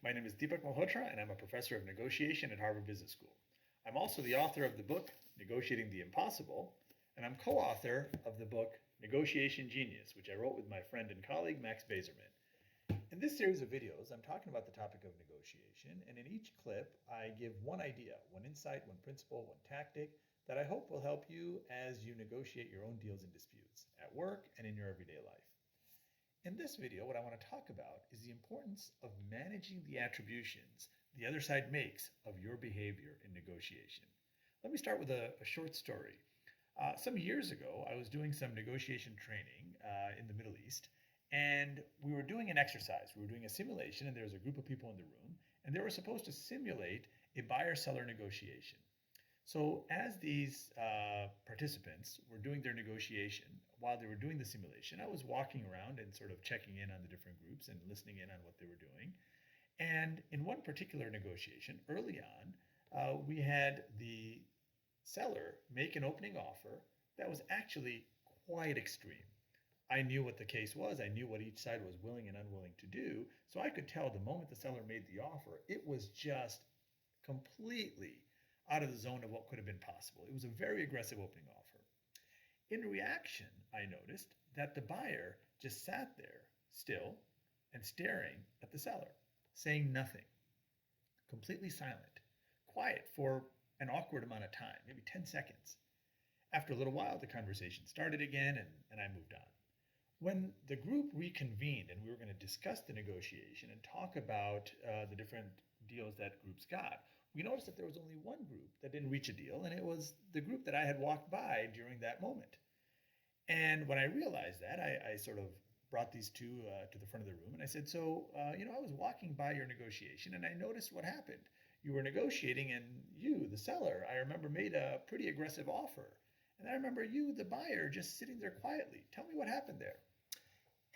My name is Deepak Malhotra, and I'm a professor of negotiation at Harvard Business School. I'm also the author of the book Negotiating the Impossible, and I'm co-author of the book Negotiation Genius, which I wrote with my friend and colleague Max Bazerman. In this series of videos, I'm talking about the topic of negotiation, and in each clip, I give one idea, one insight, one principle, one tactic that I hope will help you as you negotiate your own deals and disputes at work and in your everyday life. In this video, what I want to talk about is the importance of managing the attributions the other side makes of your behavior in negotiation. Let me start with a short story. Some years ago, I was doing some negotiation training in the Middle East, and we were doing an exercise. We were doing a simulation, and there was a group of people in the room, and they were supposed to simulate a buyer-seller negotiation. So as these participants were doing their negotiation, while they were doing the simulation, I was walking around and sort of checking in on the different groups and listening in on what they were doing. And in one particular negotiation, early on, we had the seller make an opening offer that was actually quite extreme. I knew what the case was. I knew what each side was willing and unwilling to do. So I could tell the moment the seller made the offer, it was just completely out of the zone of what could have been possible. It was a very aggressive opening offer. In reaction, I noticed that the buyer just sat there still and staring at the seller, saying nothing, completely silent, quiet for an awkward amount of time, maybe 10 seconds. After a little while, the conversation started again, and I moved on. When the group reconvened and we were going to discuss the negotiation and talk about the different deals that groups got, we noticed that there was only one group that didn't reach a deal, and it was the group that I had walked by during that moment. And when I realized that, I sort of brought these two to the front of the room, and I said, I was walking by your negotiation, and I noticed what happened. You were negotiating, and you, the seller, I remember made a pretty aggressive offer. And I remember you, the buyer, just sitting there quietly. Tell me what happened there.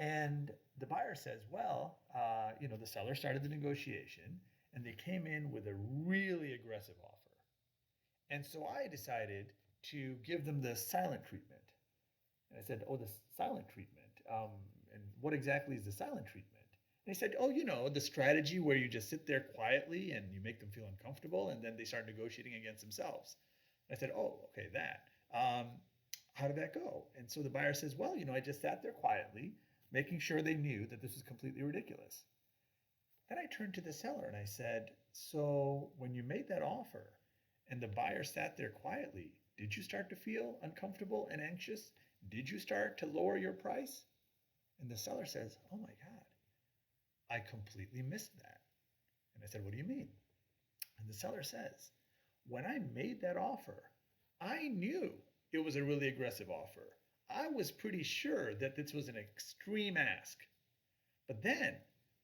And the buyer says, the seller started the negotiation, and they came in with a really aggressive offer. And so I decided to give them the silent treatment. And I said, the silent treatment. And what exactly is the silent treatment? And he said, the strategy where you just sit there quietly and you make them feel uncomfortable, and then they start negotiating against themselves. And I said, okay, that. How did that go? And so the buyer says, I just sat there quietly, making sure they knew that this was completely ridiculous. Then I turned to the seller and I said, so when you made that offer and the buyer sat there quietly, did you start to feel uncomfortable and anxious? Did you start to lower your price? And the seller says, oh my God, I completely missed that. And I said, what do you mean? And the seller says, when I made that offer, I knew it was a really aggressive offer. I was pretty sure that this was an extreme ask. But then,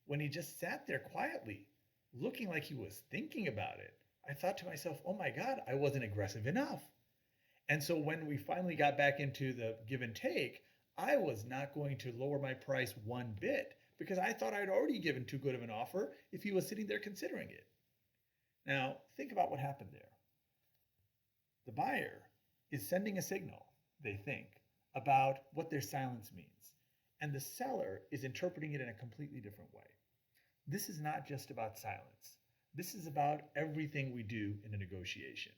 when he just sat there quietly, looking like he was thinking about it, I thought to myself, oh my God, I wasn't aggressive enough. And so when we finally got back into the give and take, I was not going to lower my price one bit because I thought I'd already given too good of an offer if he was sitting there considering it. Now, think about what happened there. The buyer is sending a signal, they think, about what their silence means. And the seller is interpreting it in a completely different way. This is not just about silence. This is about everything we do in a negotiation.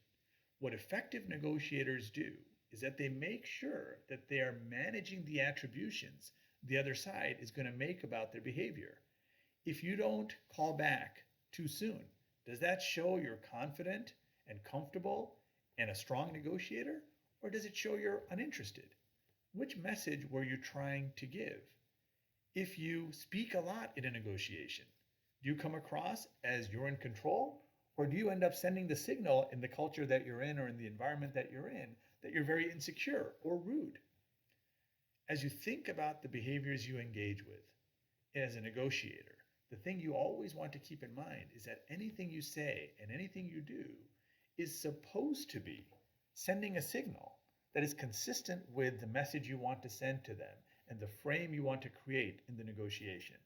What effective negotiators do is that they make sure that they are managing the attributions the other side is going to make about their behavior. If you don't call back too soon, does that show you're confident and comfortable and a strong negotiator? Or does it show you're uninterested? Which message were you trying to give? If you speak a lot in a negotiation, do you come across as you're in control? Or do you end up sending the signal in the culture that you're in or in the environment that you're in that you're very insecure or rude? As you think about the behaviors you engage with as a negotiator, the thing you always want to keep in mind is that anything you say and anything you do is supposed to be sending a signal that is consistent with the message you want to send to them and the frame you want to create in the negotiation.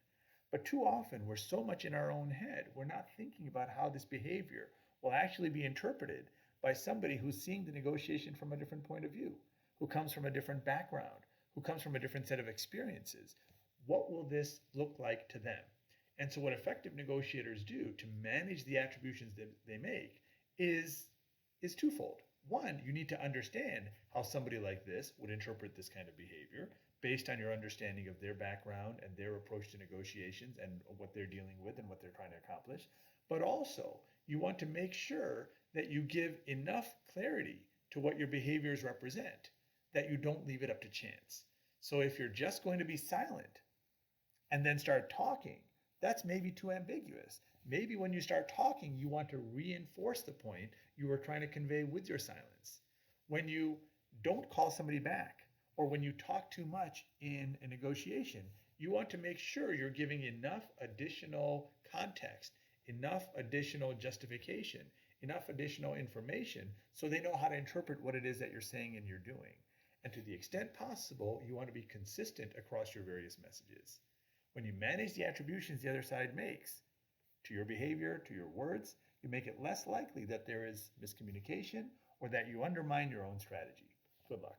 But too often, we're so much in our own head, we're not thinking about how this behavior will actually be interpreted by somebody who's seeing the negotiation from a different point of view, who comes from a different background, who comes from a different set of experiences. What will this look like to them? And so what effective negotiators do to manage the attributions that they make is twofold. One, you need to understand how somebody like this would interpret this kind of behavior based on your understanding of their background and their approach to negotiations and what they're dealing with and what they're trying to accomplish. But also, you want to make sure that you give enough clarity to what your behaviors represent, that you don't leave it up to chance. So if you're just going to be silent and then start talking, that's maybe too ambiguous. Maybe when you start talking, you want to reinforce the point you were trying to convey with your silence. When you don't call somebody back, or when you talk too much in a negotiation, you want to make sure you're giving enough additional context, enough additional justification, enough additional information so they know how to interpret what it is that you're saying and you're doing. And to the extent possible, you want to be consistent across your various messages. When you manage the attributions the other side makes to your behavior, to your words, you make it less likely that there is miscommunication or that you undermine your own strategy. Good luck.